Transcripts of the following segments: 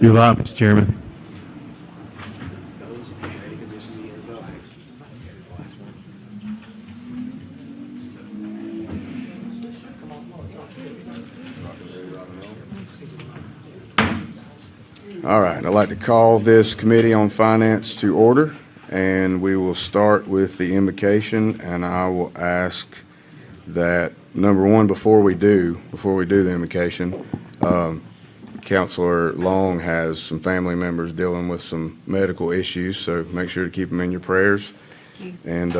You're live, Mr. Chairman. All right, I'd like to call this Committee on Finance to order, and we will start with the invocation, and I will ask that, number one, before we do the invocation, Counselor Long has some family members dealing with some medical issues, so make sure to keep them in your prayers. And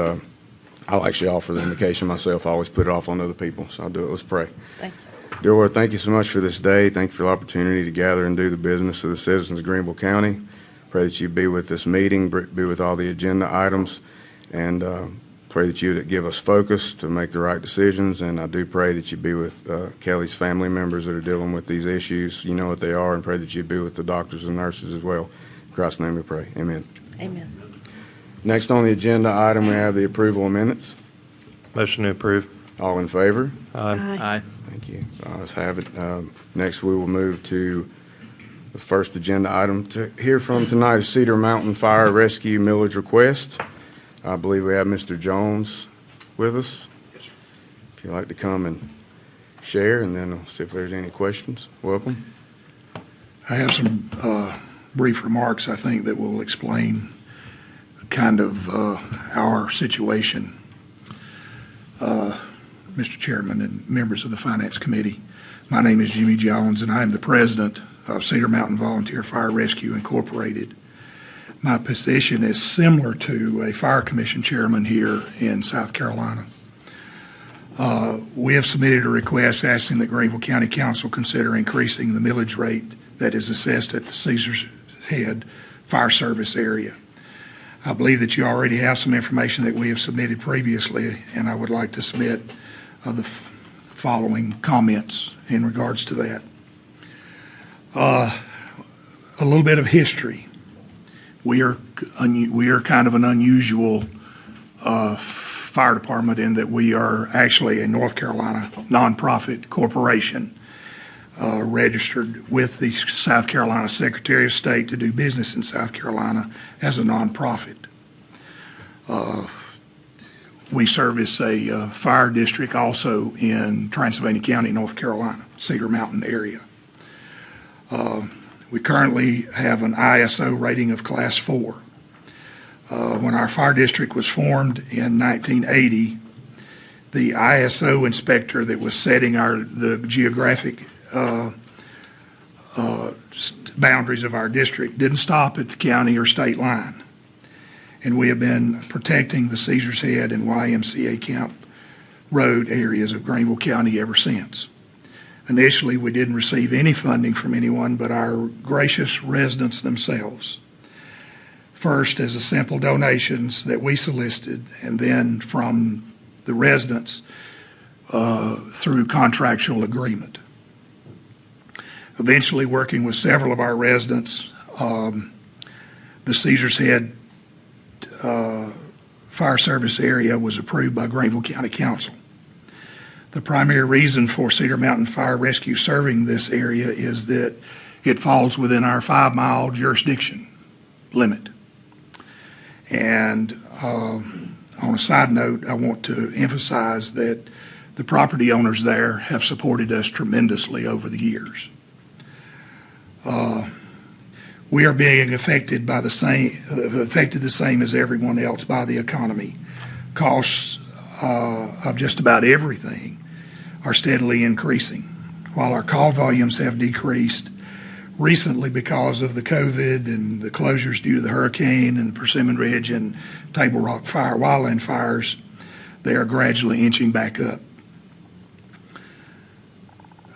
I'll actually offer the invocation myself. I always put it off on other people, so I'll do it. Let's pray. Thank you. Dear Lord, thank you so much for this day. Thank you for the opportunity to gather and do the business of the citizens of Greenville County. Pray that you be with this meeting, be with all the agenda items, and pray that you would give us focus to make the right decisions. And I do pray that you be with Kelly's family members that are dealing with these issues. You know what they are, and pray that you be with the doctors and nurses as well. In Christ's name we pray. Amen. Amen. Next on the agenda item, we have the approval of minutes. Motion to approve. All in favor? Aye. Thank you. Let's have it. Next, we will move to the first agenda item to hear from tonight is Cedar Mountain Fire Rescue millage request. I believe we have Mr. Jones with us. Yes, sir. If you'd like to come and share, and then we'll see if there's any questions. Welcome. I have some brief remarks, I think, that will explain kind of our situation. Mr. Chairman and members of the Finance Committee, my name is Jimmy Jones, and I am the president of Cedar Mountain Volunteer Fire Rescue Incorporated. My position is similar to a fire commission chairman here in South Carolina. We have submitted a request asking that Greenville County Council consider increasing the millage rate that is assessed at the Caesars Head Fire Service area. I believe that you already have some information that we have submitted previously, and I would like to submit the following comments in regards to that. A little bit of history. We are kind of an unusual fire department in that we are actually a North Carolina nonprofit corporation registered with the South Carolina Secretary of State to do business in South Carolina as a nonprofit. We service a fire district also in Transylvania County, North Carolina, Cedar Mountain area. We currently have an ISO rating of Class 4. When our fire district was formed in 1980, the ISO inspector that was setting the geographic boundaries of our district didn't stop at the county or state line. And we have been protecting the Caesars Head and YMCA Camp Road areas of Greenville County ever since. Initially, we didn't receive any funding from anyone but our gracious residents themselves. First, as a simple donations that we solicited, and then from the residents through contractual agreement. Eventually, working with several of our residents, the Caesars Head Fire Service area was approved by Greenville County Council. The primary reason for Cedar Mountain Fire Rescue serving this area is that it falls within our 5-mile jurisdiction limit. And on a side note, I want to emphasize that the property owners there have supported us tremendously over the years. We are being affected the same as everyone else by the economy. Costs of just about everything are steadily increasing. While our call volumes have decreased recently because of the COVID and the closures due to the hurricane and Persimmon Ridge and Table Rock wildland fires, they are gradually inching back up.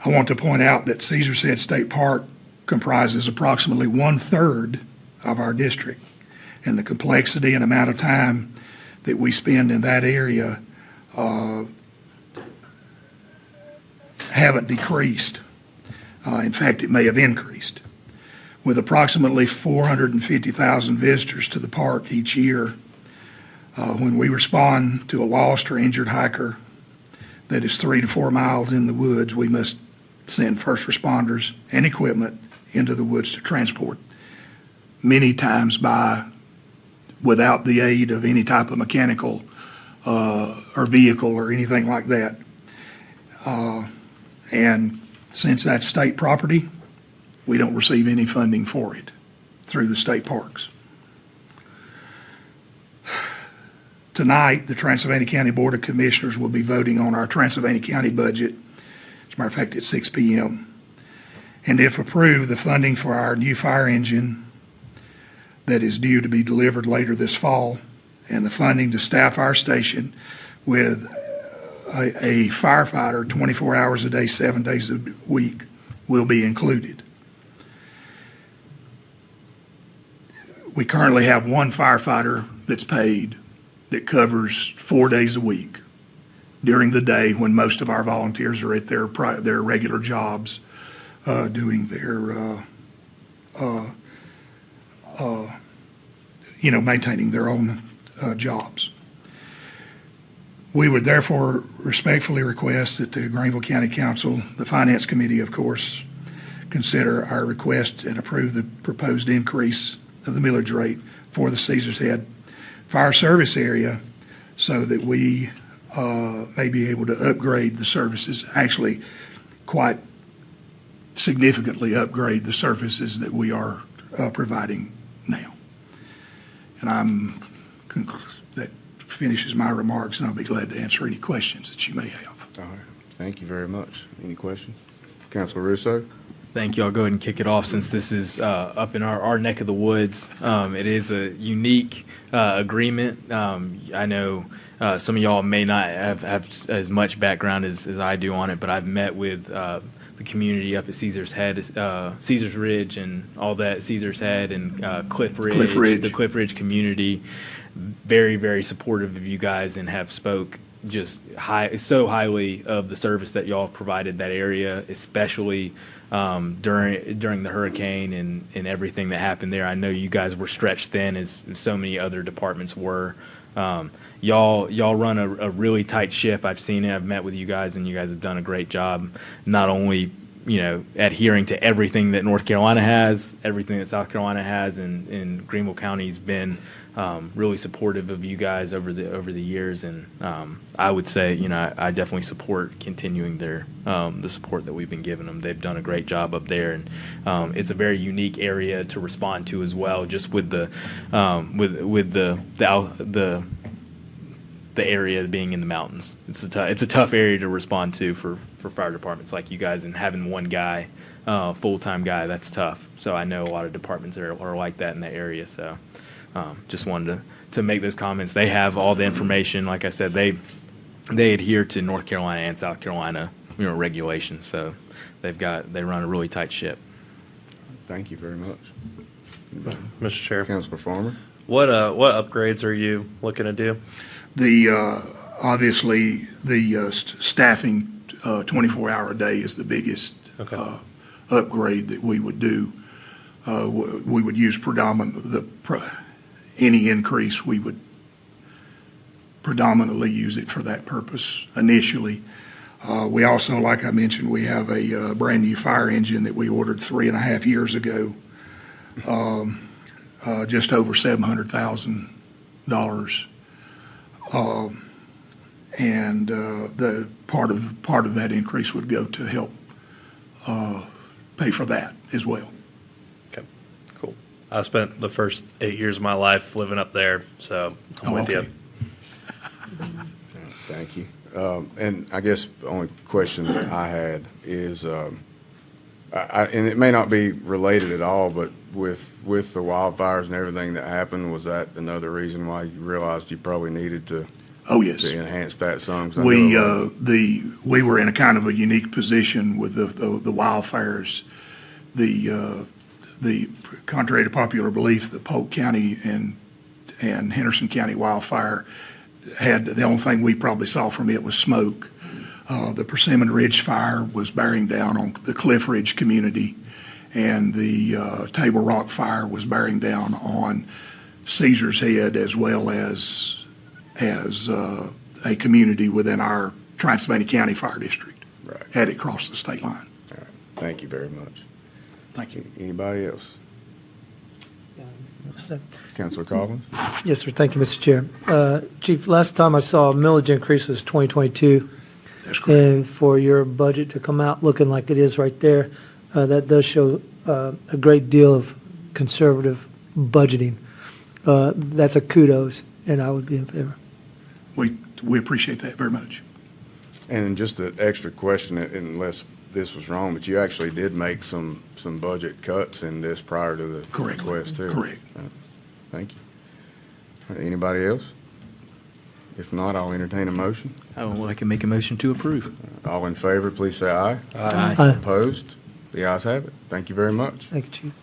I want to point out that Caesars Head State Park comprises approximately 1/3 of our district, and the complexity and amount of time that we spend in that area haven't decreased. In fact, it may have increased. With approximately 450,000 visitors to the park each year, when we respond to a lost or injured hiker that is 3 to 4 miles in the woods, we must send first responders and equipment into the woods to transport, many times without the aid of any type of mechanical or vehicle or anything like that. And since that's state property, we don't receive any funding for it through the state parks. Tonight, the Transylvania County Board of Commissioners will be voting on our Transylvania County budget, as a matter of fact, at 6 p.m. And if approved, the funding for our new fire engine that is due to be delivered later this fall, and the funding to staff our station with a firefighter 24 hours a day, 7 days a week will be included. We currently have one firefighter that's paid that covers 4 days a week during the day when most of our volunteers are at their regular jobs doing their, maintaining their own jobs. We would therefore respectfully request that the Greenville County Council, the Finance Committee, of course, consider our request and approve the proposed increase of the millage rate for the Caesar's Head Fire Service Area so that we may be able to upgrade the services, actually quite significantly upgrade the services that we are providing now. And that finishes my remarks, and I'll be glad to answer any questions that you may have. All right. Thank you very much. Any questions? Councilor Russo? Thank you. I'll go ahead and kick it off since this is up in our neck of the woods. It is a unique agreement. I know some of y'all may not have as much background as I do on it, but I've met with the community up at Caesar's Head, Caesar's Ridge and all that, Caesar's Head and Cliff Ridge, the Cliff Ridge community. Very, very supportive of you guys and have spoke just so highly of the service that y'all provided that area, especially during the hurricane and everything that happened there. I know you guys were stretched thin as so many other departments were. Y'all run a really tight ship. I've seen it. I've met with you guys, and you guys have done a great job, not only adhering to everything that North Carolina has, everything that South Carolina has, and Greenville County's been really supportive of you guys over the years, and I would say, I definitely support continuing the support that we've been giving them. They've done a great job up there, and it's a very unique area to respond to as well, just with the area being in the mountains. It's a tough area to respond to for fire departments like you guys, and having one guy, full-time guy, that's tough. So I know a lot of departments are like that in that area. So just wanted to make those comments. They have all the information. Like I said, they adhere to North Carolina and South Carolina regulations. So they run a really tight ship. Thank you very much. Mr. Chair, Councilor Farmer? what upgrades are you looking to do? Obviously, the staffing 24-hour a day is the biggest upgrade that we would do. We would use any increase, we would predominantly use it for that purpose initially. We also, like I mentioned, we have a brand new fire engine that we ordered 3.5 years ago, just over $700,000. And the part of that increase would go to help pay for that as well. Okay, cool. I spent the first 8 years of my life living up there, so I'm with you. Thank you. And I guess the only question that I had is, and it may not be related at all, but with the wildfires and everything that happened, was that another reason why you realized you probably needed to? Oh, yes. To enhance that some? We were in a kind of a unique position with the wildfires. The contrary to popular belief, the Polk County and Henderson County wildfire had, the only thing we probably saw from it was smoke. The Persimmon Ridge fire was bearing down on the Cliff Ridge community, and the Table Rock fire was bearing down on Caesar's Head, as well as a community within our Transylvania County Fire District. Right. Had it crossed the state line. All right. Thank you very much. Thank you. Anybody else? Councilor Collins? Yes, sir. Thank you, Mr. Chair. Chief, last time I saw a millage increase was 2022, That's correct. and for your budget to come out looking like it is right there, that does show a great deal of conservative budgeting. That's a kudos, and I would be in favor. We appreciate that very much. And just an extra question, unless this was wrong, but you actually did make some budget cuts in this prior to the Correct. request too. Correct. Thank you. All right, anybody else? If not, I'll entertain a motion. I can make a motion to approve. All in favor, please say aye. Aye. Opposed? The ayes have it. Thank you very much. Thank you, Chief.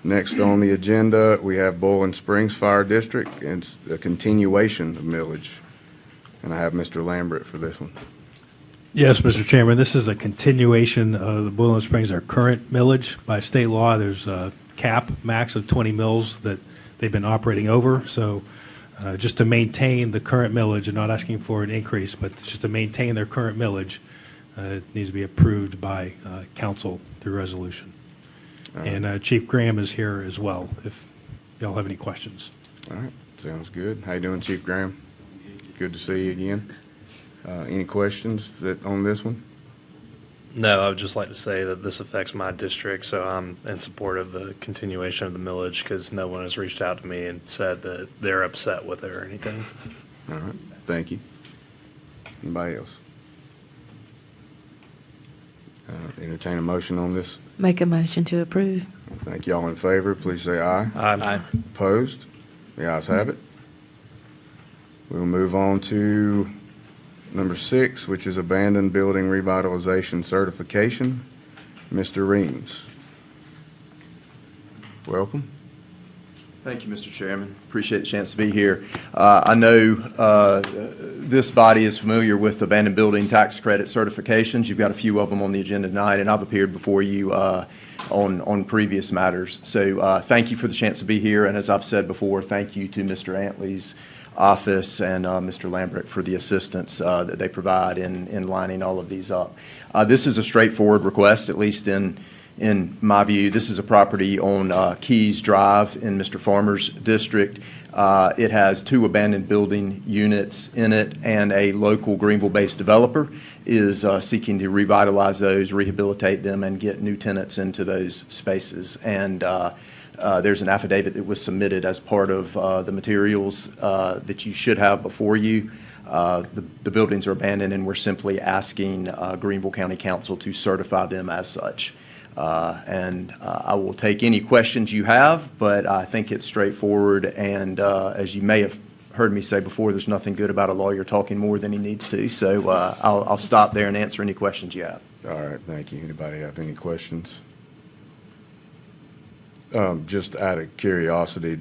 Next on the agenda, we have Boiling Springs Fire District, and it's a continuation of millage. And I have Mr. Lambert for this one. Yes, Mr. Chairman, this is a continuation of the Boiling Springs, our current millage. By state law, there's a cap max of 20 mills that they've been operating over. So just to maintain the current millage, and not asking for an increase, but just to maintain their current millage, it needs to be approved by council through resolution. And Chief Graham is here as well, if y'all have any questions. All right, sounds good. How you doing, Chief Graham? Good to see you again. Any questions on this one? No, I would just like to say that this affects my district, so I'm in support of the continuation of the millage because no one has reached out to me and said that they're upset with it or anything. All right, thank you. Anybody else? Entertain a motion on this. Make a motion to approve. Thank you. All in favor, please say aye. Aye. Opposed? The ayes have it. We'll move on to number 6, which is abandoned building revitalization certification. Mr. Reams. Welcome. Thank you, Mr. Chairman. Appreciate the chance to be here. I know this body is familiar with abandoned building tax credit certifications. You've got a few of them on the agenda tonight, and I've appeared before you on previous matters. So thank you for the chance to be here, and as I've said before, thank you to Mr. Antley's office and Mr. Lambert for the assistance that they provide in lining all of these up. This is a straightforward request, at least in my view. This is a property on Keys Drive in Mr. Farmer's district. It has 2 abandoned building units in it, and a local Greenville-based developer is seeking to revitalize those, rehabilitate them, and get new tenants into those spaces. And there's an affidavit that was submitted as part of the materials that you should have before you. The buildings are abandoned, and we're simply asking Greenville County Council to certify them as such. I will take any questions you have, but I think it's straightforward. And as you may have heard me say before, there's nothing good about a lawyer talking more than he needs to. So I'll stop there and answer any questions you have. All right, thank you. Anybody have any questions? Just out of curiosity,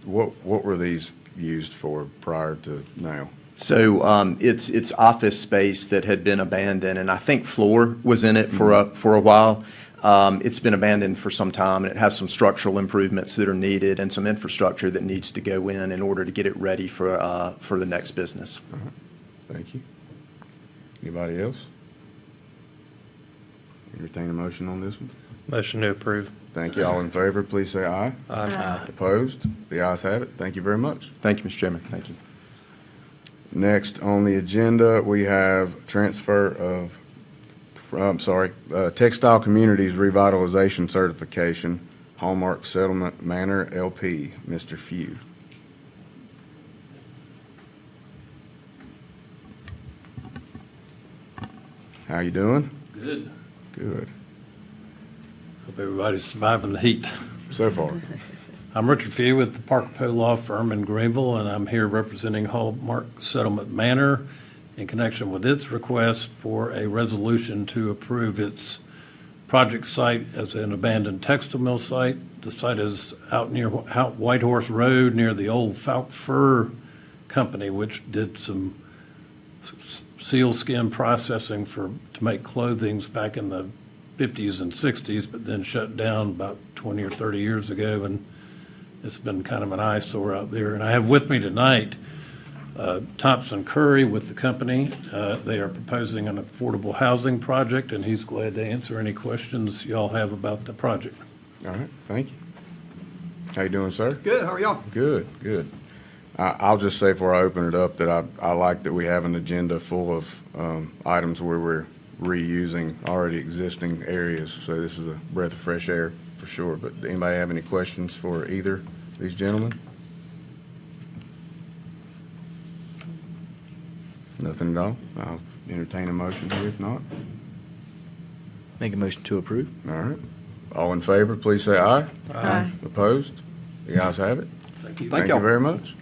what were these used for prior to now? So it's office space that had been abandoned, and I think floor was in it for a while. It's been abandoned for some time, and it has some structural improvements that are needed and some infrastructure that needs to go in order to get it ready for the next business. Thank you. Anybody else? Entertain a motion on this one? Motion to approve. Thank you. All in favor, please say aye. Aye. Opposed? The ayes have it. Thank you very much. Thank you, Mr. Chairman. Thank you. Next on the agenda, we have transfer of, Textile Communities Revitalization Certification, Hallmark Settlement Manor LP, Mr. Few. How you doing? Good. Good. Hope everybody's surviving the heat. So far. I'm Richard Few with the Parker Poe Law Firm in Greenville, and I'm here representing Hallmark Settlement Manor in connection with its request for a resolution to approve its project site as an abandoned textile mill site. The site is out near White Horse Road, near the old Falk Fur Company, which did some sealskin processing to make clothing back in the 50s and 60s, but then shut down about 20 or 30 years ago, and it's been kind of an eyesore out there. And I have with me tonight Thompson Curry with the company. They are proposing an affordable housing project, and he's glad to answer any questions y'all have about the project. All right, thank you. How you doing, sir? Good, how are y'all? Good, good. I'll just say before I open it up that I like that we have an agenda full of items where we're reusing already existing areas. So this is a breath of fresh air for sure. But anybody have any questions for either of these gentlemen? Nothing at all? I'll entertain a motion here if not. Make a motion to approve. All right. All in favor, please say aye. Aye. Opposed? The ayes have it. Thank you. Thank you y'all. very much.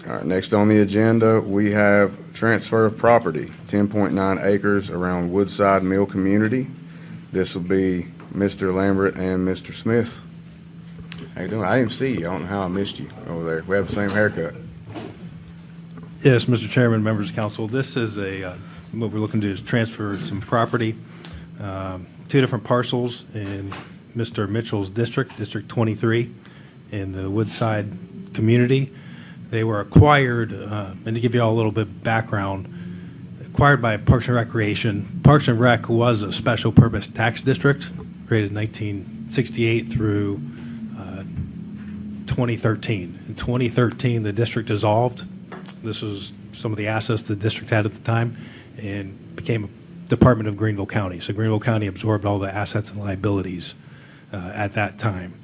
All right, next on the agenda, we have transfer of property, 10.9 acres around Woodside Mill Community. This will be Mr. Lambert and Mr. Smith. How you doing? I didn't see you. I don't know how I missed you over there. We have the same haircut. Yes, Mr. Chairman, members of council, this is what we're looking to do is transfer some property, two different parcels in Mr. Mitchell's district, District 23, in the Woodside community. They were acquired, and to give you all a little bit of background, acquired by Parks and Recreation. Parks and Rec was a special purpose tax district created in 1968 through 2013. In 2013, the district dissolved. This was some of the assets the district had at the time and became a department of Greenville County. So Greenville County absorbed all the assets and liabilities at that time.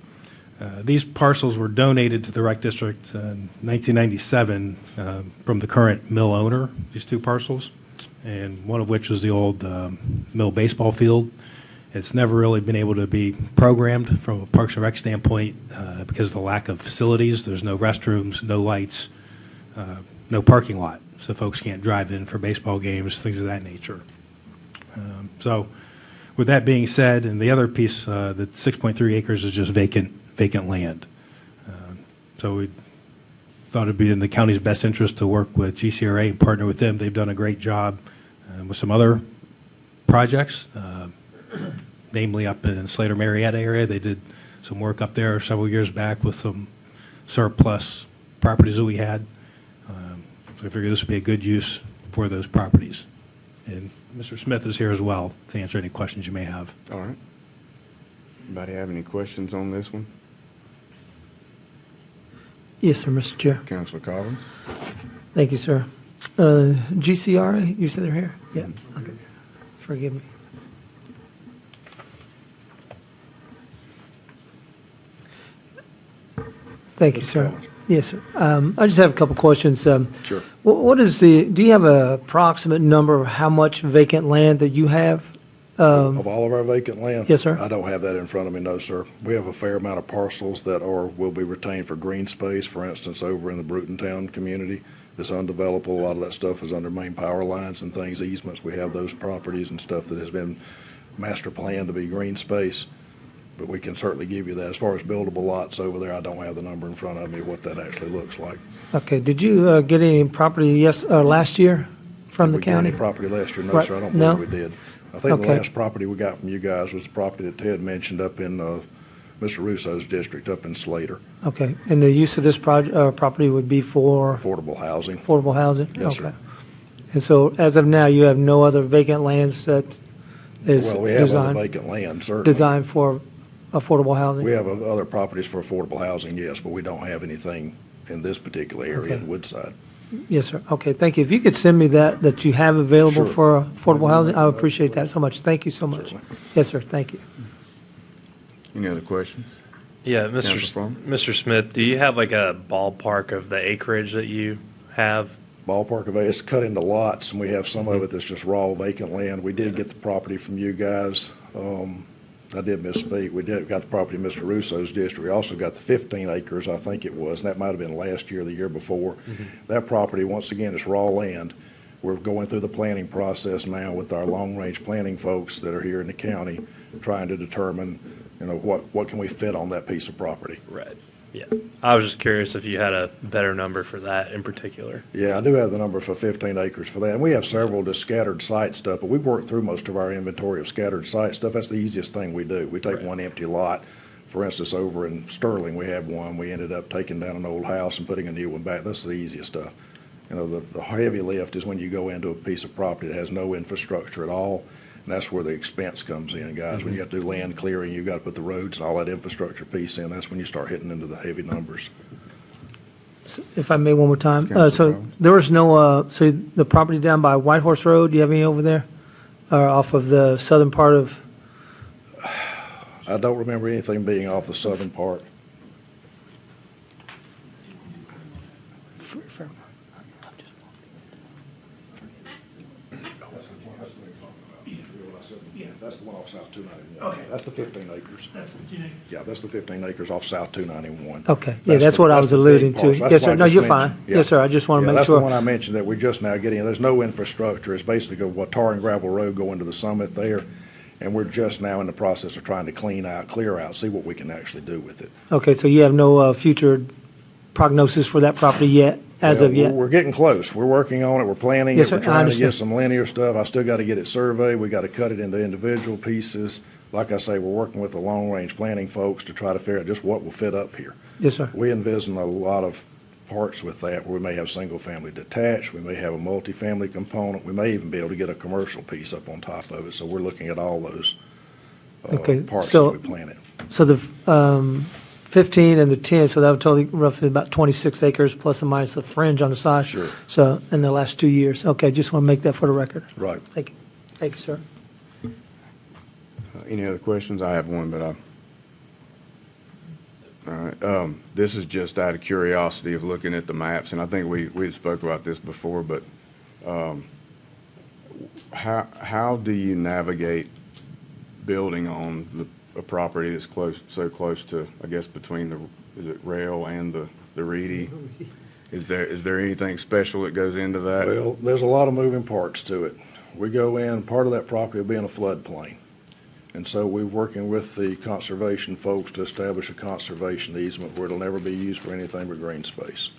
These parcels were donated to the Rec District in 1997 from the current mill owner, these two parcels, and one of which was the old mill baseball field. It's never really been able to be programmed from a Parks and Rec standpoint because of the lack of facilities. There's no restrooms, no lights, no parking lot, so folks can't drive in for baseball games, things of that nature. So with that being said, and the other piece, the 6.3 acres is just vacant land. So we thought it'd be in the county's best interest to work with GCRA and partner with them. They've done a great job with some other projects, namely up in Slater Marietta area. They did some work up there several years back with some surplus properties that we had. So I figured this would be a good use for those properties. And Mr. Smith is here as well to answer any questions you may have. All right. Anybody have any questions on this one? Yes, sir, Mr. Chair. Councilor Collins? Thank you, sir. GCRA, you said they're here? Yeah, okay. Forgive me. Thank you, sir. Yes, sir. I just have a couple questions. Sure. What is do you have an approximate number of how much vacant land that you have? Of all of our vacant land? Yes, sir. I don't have that in front of me, no, sir. We have a fair amount of parcels that will be retained for green space, for instance, over in the Brutontown community. It's undevelopable. A lot of that stuff is under main power lines and things, easements. We have those properties and stuff that has been master planned to be green space. But we can certainly give you that. As far as buildable lots over there, I don't have the number in front of me, what that actually looks like. Okay, did you get any property last year from the Did we get county? any property last year? No, Right. sir, I don't No? believe we did. I think the Okay. last property we got from you guys was the property that Ted mentioned up in Mr. Russo's district, up in Slater, Okay, and the use of this property would be for affordable housing. affordable housing? Yes, sir. Okay. And so as of now, you have no other vacant lands that is Well, we have other designed, vacant land, certainly. designed for affordable housing? We have other properties for affordable housing, yes, but we don't have anything in this particular area in Okay. Woodside. Yes, sir. Okay, thank you. If you could send me that you have available Sure. for affordable housing, I would appreciate that so much. Thank you so much. Certainly. Yes, sir, thank you. Any other questions? Yeah, Councilor Farmer? Mr. Smith, do you have like a ballpark of the acreage that you have? Ballpark of it's cut into lots, and we have some of it that's just raw vacant land. We did get the property from you guys. I did misspeak. We got the property in Mr. Russo's district. We also got the 15 acres, I think it was, and that might have been last year or the year before. That property, once again, is raw land. We're going through the planning process now with our long-range planning folks that are here in the county, trying to determine, what can we fit on that piece of property. Right. Yeah. I was just curious if you had a better number for that in particular. Yeah, I do have the number for 15 acres for that. And we have several just scattered site stuff, but we've worked through most of our inventory of scattered site stuff. That's the easiest thing we do. We take Right. one empty lot, For instance, over in Sterling, we had one, we ended up taking down an old house and putting a new one back. That's the easiest stuff. You know, the heavy lift is when you go into a piece of property that has no infrastructure at all, and that's where the expense comes in, guys. When you have to do land clearing, you've got to put the roads and all that infrastructure piece in, that's when you start hitting into the heavy numbers. If I may one more time. Councilor So Collins. there was no, so the property down by White Horse Road, do you have any over there? Or off of the southern part of, I don't remember anything being off the southern part. Yeah, that's the one off South 291. Okay. That's the 15 acres. Yeah, that's the 15 acres off South 291. okay, yeah, that's what I was alluding to. That's the big Yes, sir, parcel. no, That's you're why I just fine. mentioned- yeah. Yes, sir, I just want to Yeah, make that's the one sure. I mentioned that we're just now getting. There's no infrastructure. It's basically what tar and gravel road going to the summit there. And we're just now in the process of trying to clear out, see what we can actually do with it. Okay, so you have no future prognosis for that property yet, as Well, of yet? We're getting close. We're working on it. We're planning Yes, it. sir, We're I trying to understand. get some linear stuff. I still got to get it surveyed. We got to cut it into individual pieces. Like I say, we're working with the long-range planning folks to try to figure out just what will fit up here. Yes, sir. We envision a lot of parts with that, where we may have single-family detached, we may have a multifamily component, we may even be able to get a commercial piece up on top of it. So we're looking at all those Okay, parts as so- we plan it. So the 15 and the 10, so that would totally roughly about 26 acres plus or minus the fringe on the side? Sure. So in the last 2 years. Okay, just want to make that for the record. Right. Thank you. Thank you, sir. Any other questions? I have one, but all right. This is just out of curiosity of looking at the maps, and I think we had spoke about this before, but how do you navigate building on a property that's so close to, I guess, between is it rail and the Reedy? Is there anything special that goes into that? Well, there's a lot of moving parts to it. We go in, part of that property will be in a floodplain. And so we're working with the conservation folks to establish a conservation easement where it'll never be used for anything but green space.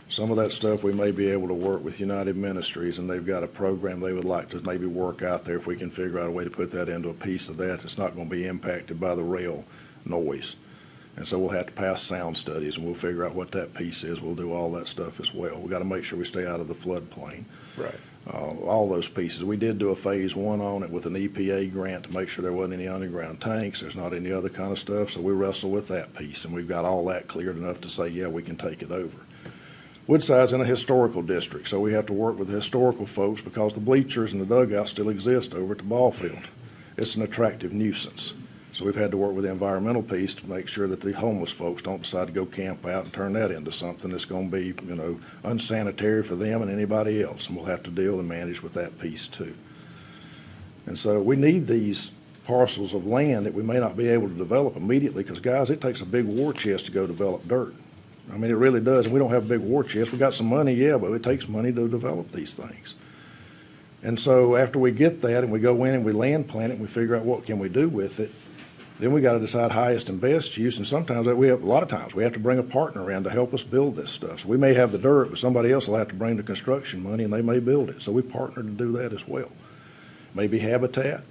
Some of that stuff we may be able to work with United Ministries, and they've got a program they would like to maybe work out there if we can figure out a way to put that into a piece of that. It's not going to be impacted by the rail noise. And so we'll have to pass sound studies, and we'll figure out what that piece is. We'll do all that stuff as well. We've got to make sure we stay out of the floodplain. Right. All those pieces. We did do a phase one on it with an EPA grant to make sure there wasn't any underground tanks, there's not any other kind of stuff, so we wrestle with that piece, and we've got all that cleared enough to say, yeah, we can take it over. Woodside's in a historical district, so we have to work with the historical folks because the bleachers and the dugouts still exist over at the ball field. It's an attractive nuisance. So we've had to work with the environmental piece to make sure that the homeless folks don't decide to go camp out and turn that into something that's going to be, unsanitary for them and anybody else. And we'll have to deal and manage with that piece too. And so we need these parcels of land that we may not be able to develop immediately because, guys, it takes a big war chest to go develop dirt. I mean, it really does. And we don't have a big war chest. We got some money, yeah, but it takes money to develop these things. And so after we get that and we go in and we land plan it and we figure out what can we do with it, then we got to decide highest and best use, and sometimes a lot of times we have to bring a partner around to help us build this stuff. So we may have the dirt, but somebody else will have to bring the construction money, and they may build it. So we partner to do that as well. Maybe Habitat.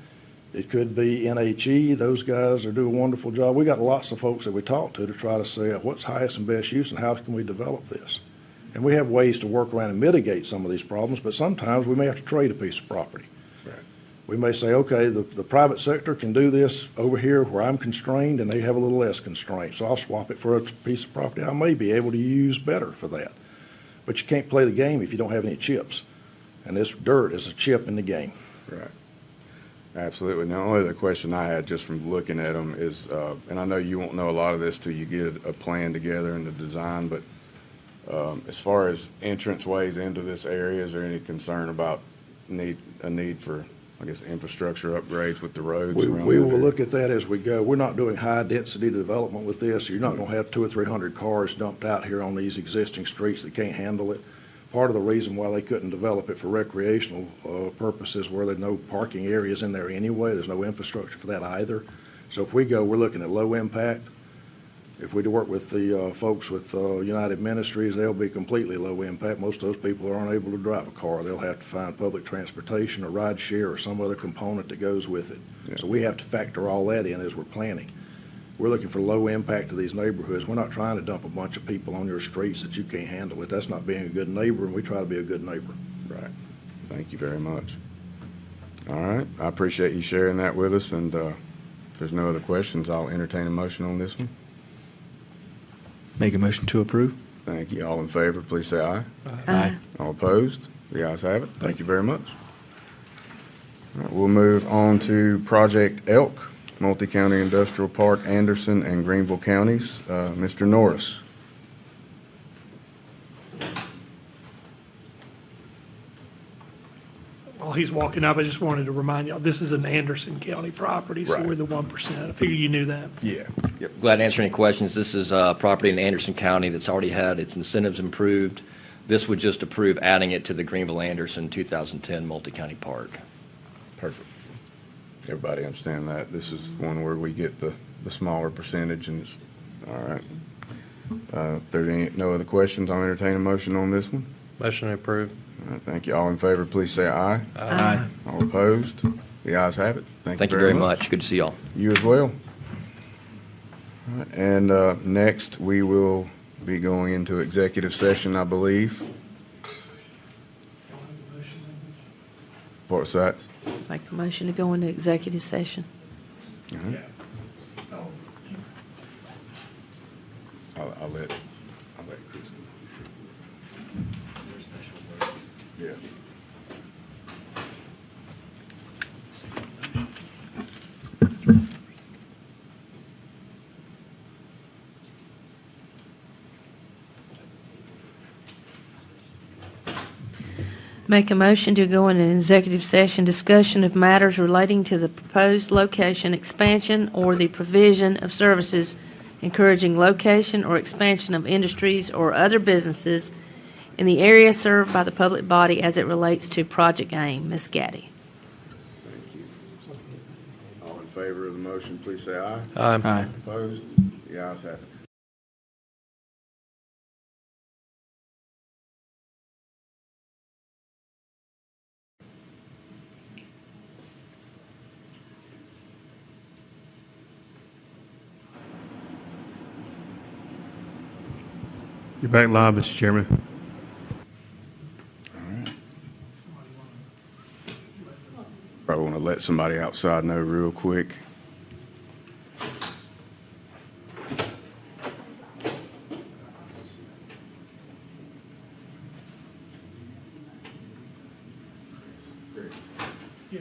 It could be NHE. Those guys are doing a wonderful job. We got lots of folks that we talk to try to say what's highest and best use and how can we develop this. And we have ways to work around and mitigate some of these problems, but sometimes we may have to trade a piece of property. We may say, okay, the private sector can do this over here where I'm constrained and they have a little less constraint. So I'll swap it for a piece of property I may be able to use better for that. But you can't play the game if you don't have any chips. And this dirt is a chip in the game. Right. Absolutely. Now, the only other question I had just from looking at them is, and I know you won't know a lot of this till you get a plan together and the design, but as far as entrance ways into this area, is there any concern about a need for, I guess, infrastructure upgrades with the roads around We that will area? look at that as we go. We're not doing high-density development with this. You're not going to have 200 or 300 cars dumped out here on these existing streets that can't handle it. Part of the reason why they couldn't develop it for recreational purposes were there no parking areas in there anyway. There's no infrastructure for that either. So if we go, we're looking at low impact. If we work with the folks with United Ministries, they'll be completely low impact. Most of those people aren't able to drive a car. They'll have to find public transportation or ride share or some other component that goes with it. Yeah. So we have to factor all that in as we're planning. We're looking for low impact to these neighborhoods. We're not trying to dump a bunch of people on your streets that you can't handle it. That's not being a good neighbor, and we try to be a good neighbor. Right. Thank you very much. All right, I appreciate you sharing that with us, and if there's no other questions, I'll entertain a motion on this one. Make a motion to approve? Thank you. All in favor, please say aye. Aye. All opposed? The ayes have it. Thank you very much. All right, we'll move on to Project Elk, Multi-County Industrial Park, Anderson and Greenville counties. Mr. Norris. While he's walking up, I just wanted to remind y'all, this is an Anderson County property, so Right. we're the 1%. I figured you knew that. Yeah. Yep, glad to answer any questions. This is property in Anderson County that's already had its incentives improved. This would just approve adding it to the Greenville-Anderson 2010 Multi-County Park. Perfect. Everybody understand that? This is one where we get the smaller percentage, and it's, all right. If there are no other questions, I'll entertain a motion on this one. Motion approved. All right, thank you. All in favor, please say aye. Aye. All opposed? The ayes have it. Thank you very much. Good to see y'all. You as well. All right, and next, we will be going into executive session, I believe. What's that? Make a motion to go into executive session. I'll let Chris. Yeah. Make a motion to go into executive session, discussion of matters relating to the proposed location expansion or the provision of services encouraging location or expansion of industries or other businesses in the area served by the public body as it relates to Project AIM. Ms. Gaddy. Thank you. All in favor of the motion, please say aye. Aye. Opposed? The ayes have it. You're back live, Mr. Chairman. Probably want to let somebody outside know real quick. Yeah.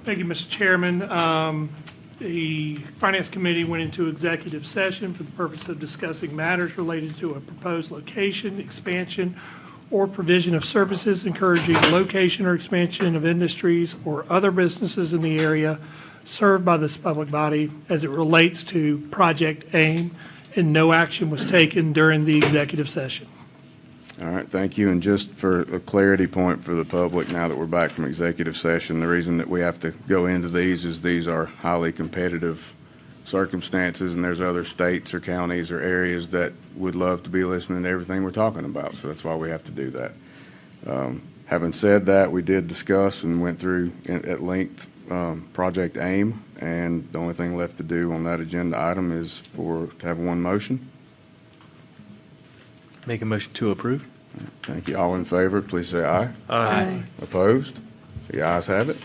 Thank you, Mr. Chairman. The Finance Committee went into executive session for the purpose of discussing matters related to a proposed location, expansion, or provision of services encouraging location or expansion of industries or other businesses in the area served by this public body as it relates to Project AIM, and no action was taken during the executive session. All right, thank you. And just for a clarity point for the public, now that we're back from executive session, the reason that we have to go into these is these are highly competitive circumstances, and there's other states or counties or areas that would love to be listening to everything we're talking about, so that's why we have to do that. Having said that, we did discuss and went through at length Project AIM, and the only thing left to do on that agenda item is to have one motion. Make a motion to approve? Thank you. All in favor, please say aye. Aye. Opposed? The ayes have it.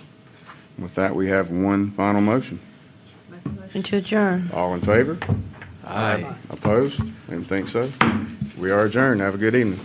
With that, we have one final motion. Motion to adjourn. All in favor? Aye. Opposed? Didn't think so. We are adjourned. Have a good evening.